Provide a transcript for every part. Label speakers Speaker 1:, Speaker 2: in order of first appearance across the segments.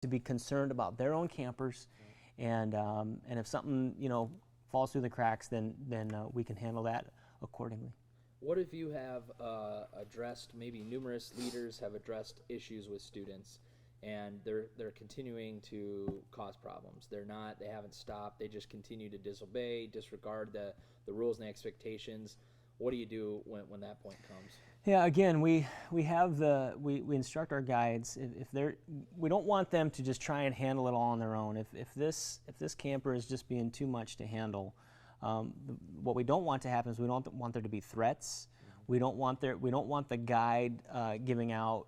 Speaker 1: to be concerned about their own campers, and if something falls through the cracks, then we can handle that accordingly.
Speaker 2: What if you have addressed, maybe numerous leaders have addressed issues with students, and they're continuing to cause problems? They haven't stopped. They just continue to disobey, disregard the rules and the expectations. What do you do when that point comes?
Speaker 1: Yeah, again, we we instruct our guides if they're we don't want them to just try and handle it all on their own. If this camper is just being too much to handle, what we don't want to happen is we don't want there to be threats. We don't want the guide giving out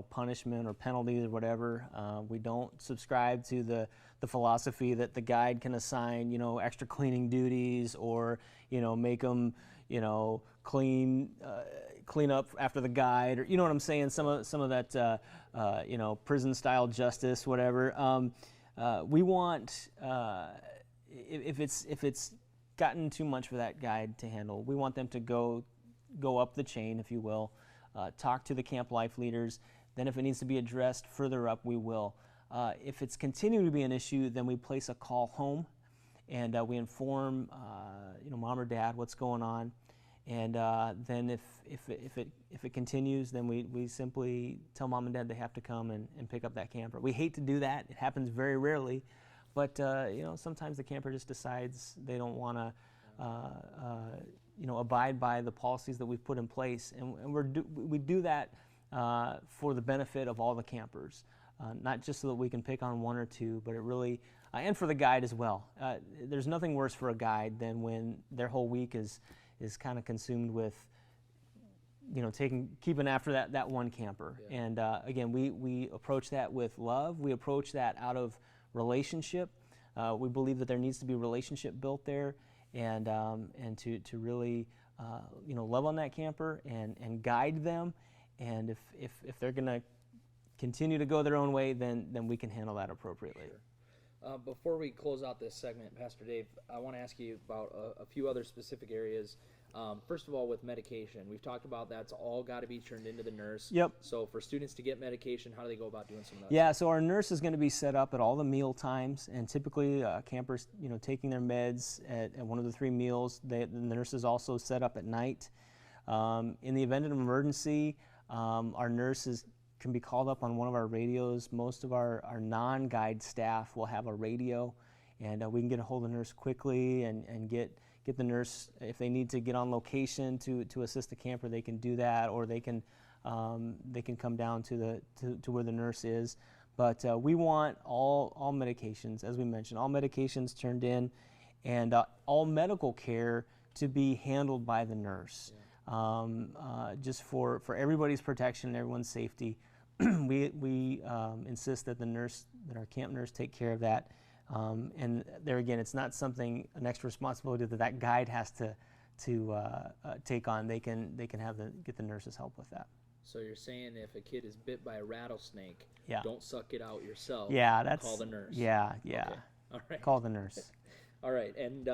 Speaker 1: punishment or penalties or whatever. We don't subscribe to the philosophy that the guide can assign extra cleaning duties, or make them clean up after the guide, or what I'm saying, some of that prison style justice, whatever. We want if it's gotten too much for that guide to handle, we want them to go up the chain, if you will, talk to the camp life leaders. Then if it needs to be addressed further up, we will. If it's continuing to be an issue, then we place a call home, and we inform mom or dad what's going on. And then if it continues, then we simply tell mom and dad they have to come and pick up that camper. We hate to do that. It happens very rarely, but sometimes the camper just decides they don't want to abide by the policies that we've put in place, and we do that for the benefit of all the campers, not just so that we can pick on one or two, but it really and for the guide as well. There's nothing worse for a guide than when their whole week is kind of consumed with keeping after that one camper. Yeah. And again, we approach that with love. We approach that out of relationship. We believe that there needs to be relationship built there, and to really love on that camper and guide them. And if they're going to continue to go their own way, then we can handle that appropriately.
Speaker 2: Sure. Before we close out this segment, Pastor Dave, I want to ask you about a few other specific areas. First of all, with medication, we've talked about that's all got to be turned into the nurse.
Speaker 1: Yep.
Speaker 2: So for students to get medication, how do they go about doing some of that?
Speaker 1: Yeah, so our nurse is going to be set up at all the meal times, and typically campers, taking their meds at one of the 3 meals. The nurse is also set up at night. In the event of an emergency, our nurses can be called up on one of our radios. Most of our non-guide staff will have a radio, and we can get a hold of the nurse quickly and get the nurse, if they need to get on location to assist the camper, they can do that, or they can come down to where the nurse is. But we want all medications, as we mentioned, all medications turned in, and all medical care to be handled by the nurse. Yeah. Just for everybody's protection and everyone's safety. we insist that our camp nurse take care of that. And there again, it's not an extra responsibility that guide has to take on. They can get the nurses help with that.
Speaker 2: So you're saying if a kid is bit by a rattlesnake,
Speaker 1: yeah,
Speaker 2: don't suck it out yourself.
Speaker 1: Yeah,
Speaker 2: call the nurse.
Speaker 1: Yeah.
Speaker 2: Okay. All right.
Speaker 1: Call the nurse.
Speaker 2: All right, and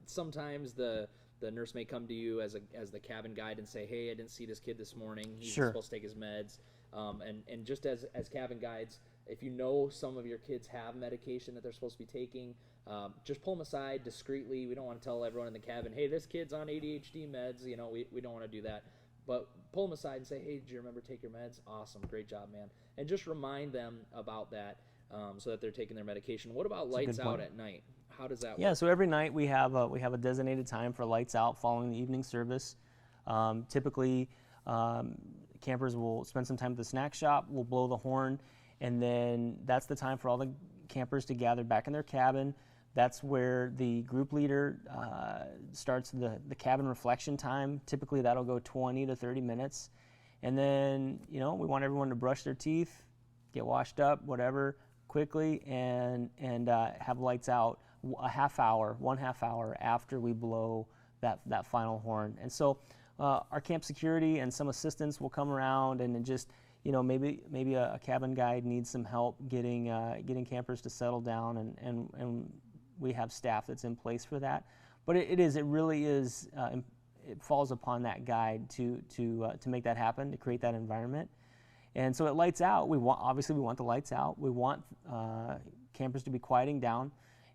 Speaker 2: sometimes the nurse may come to you as the cabin guide and say, "Hey, I didn't see this kid this morning. He's
Speaker 1: Sure.
Speaker 2: supposed to take his meds." And just as cabin guides, if you know some of your kids have medication that they're supposed to be taking, just pull them aside discreetly. We don't want to tell everyone in the cabin, "Hey, this kid's on ADHD meds." We don't want to do that. But pull them aside and say, "Hey, do you remember to take your meds? Awesome, great job, man." And just remind them about that, so that they're taking their medication. What about lights out at night? How does that work?
Speaker 1: Yeah, so every night we have a designated time for lights out following the evening service. Typically, campers will spend some time at the snack shop. We'll blow the horn, and then that's the time for all the campers to gather back in their cabin. That's where the group leader starts the cabin reflection time. Typically, that'll go 20 to 30 minutes. And then, we want everyone to brush their teeth, get washed up, whatever, quickly, and have lights out one half hour after we blow that final horn. And so our camp security and some assistants will come around, and just, maybe a cabin guide needs some help getting campers to settle down, and we have staff that's in place for that. But it really is, it falls upon that guide to make that happen, to create that environment. And so at lights out, obviously we want the lights out. We want campers to be quieting down,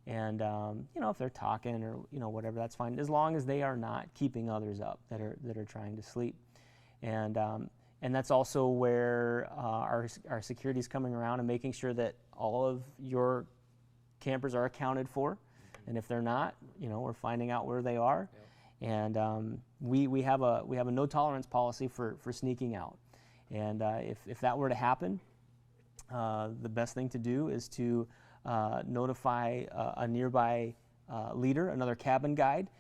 Speaker 1: and if they're talking or whatever, that's fine, as long as they are not keeping others up that are trying to sleep. And that's also where our security is coming around and making sure that all of your campers are accounted for, and if they're not, we're finding out where they are. Yep. And we have a no tolerance policy for sneaking out. And if that were to happen, the best thing to do is to notify a nearby leader, another cabin guide.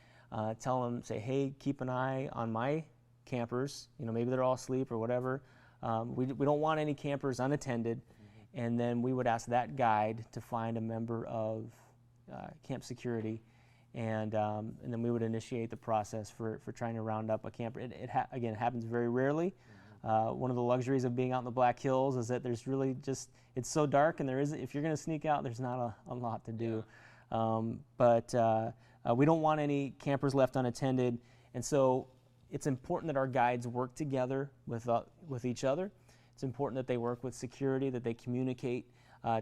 Speaker 1: Tell them, say, hey, keep an eye on my campers. Maybe they're all asleep or whatever. We don't want any campers unattended. And then we would ask that guide to find a member of camp security, and then we would initiate the process for trying to round up a camper. Again, it happens very rarely. One of the luxuries of being out in the Black Hills is that there's really it's so dark, and if you're going to sneak out, there's not a lot to do. Yeah. But we don't want any campers left unattended, and so it's important that our guides work together with each other. It's important that they work with security, that they communicate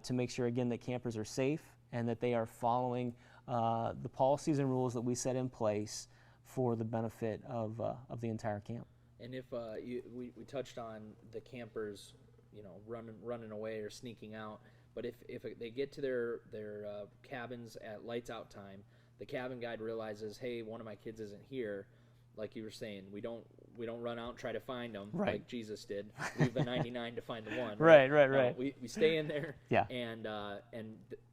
Speaker 1: to make sure, again, that campers are safe and that they are following the policies and rules that we set in place for the benefit of the entire camp.
Speaker 2: And if we touched on the campers, running away or sneaking out, but if they get to their cabins at lights out time, the cabin guide realizes, hey, one of my kids isn't here. Like you were saying, we don't run out and try to find them like Jesus did. Leave the 99 to find the one.
Speaker 1: Right.
Speaker 2: We stay in there.
Speaker 1: Yeah.
Speaker 2: And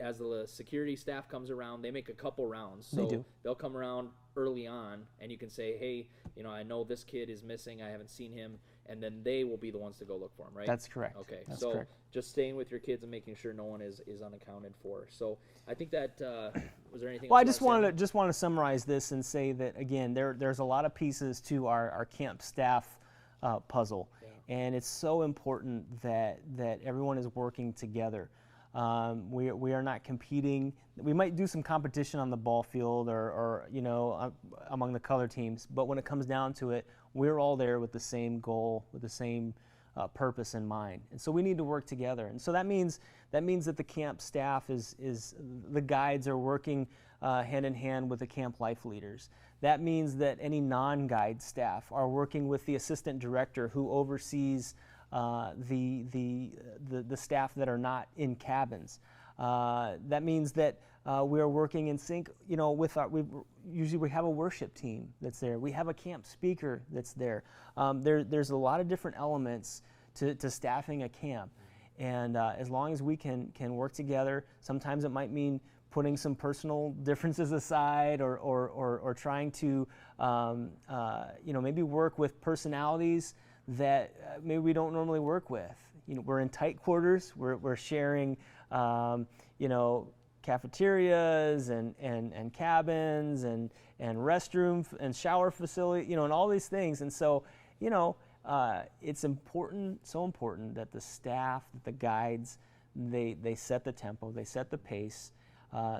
Speaker 2: as the security staff comes around, they make a couple rounds. So
Speaker 1: they do.
Speaker 2: They'll come around early on, and you can say, hey, I know this kid is missing. I haven't seen him. And then they will be the ones to go look for him, right?
Speaker 1: That's correct.
Speaker 2: Okay.
Speaker 1: That's
Speaker 2: so
Speaker 1: correct.
Speaker 2: Just staying with your kids and making sure no one is unaccounted for. So I think that was there anything?
Speaker 1: Well,
Speaker 2: else
Speaker 1: I just want to summarize this and say that, again, there's a lot of pieces to our camp staff puzzle, and it's so important that everyone is working together. We are not competing. We might do some competition on the ball field or among the color teams, but when it comes down to it, we're all there with the same goal, with the same purpose in mind, and so we need to work together. And so that means that the camp staff is the guides are working hand in hand with the camp life leaders. That means that any non-guide staff are working with the assistant director who oversees the staff that are not in cabins. That means that we are working in sync, with usually we have a worship team that's there. We have a camp speaker that's there. There's a lot of different elements to staffing a camp, and as long as we can work together, sometimes it might mean putting some personal differences aside, or trying to maybe work with personalities that maybe we don't normally work with. We're in tight quarters. We're sharing, cafeterias and cabins and restroom and shower facility, and all these things. And so, it's so important that the staff, that the guides, they set the tempo, they set the pace,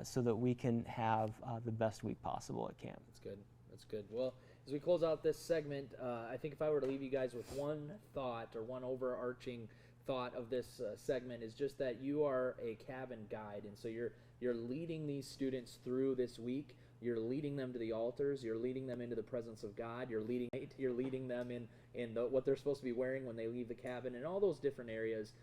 Speaker 1: so that we can have the best week possible at camp.
Speaker 2: That's good. Well, as we close out this segment, I think if I were to leave you guys with one thought or one overarching thought of this segment, is just that you are a cabin guide, and so you're leading these students through this week. You're leading them to the altars. You're leading them into the presence of God. You're leading them in what they're supposed to be wearing when they leave the cabin, and all those different areas.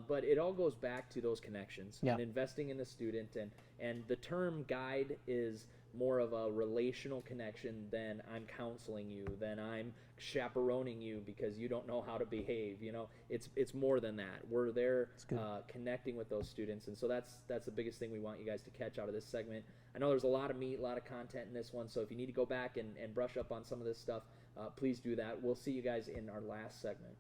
Speaker 2: But it all goes back to those connections and investing in the student. And the term guide is more of a relational connection than I'm counseling you, than I'm chaperoning you because you don't know how to behave. It's more than that. We're there connecting with those students, and so that's the biggest thing we want you guys to catch out of this segment. I know there's a lot of meat, a lot of content in this one, so if you need to go back and brush up on some of this stuff, please do that. We'll see you guys in our last segment.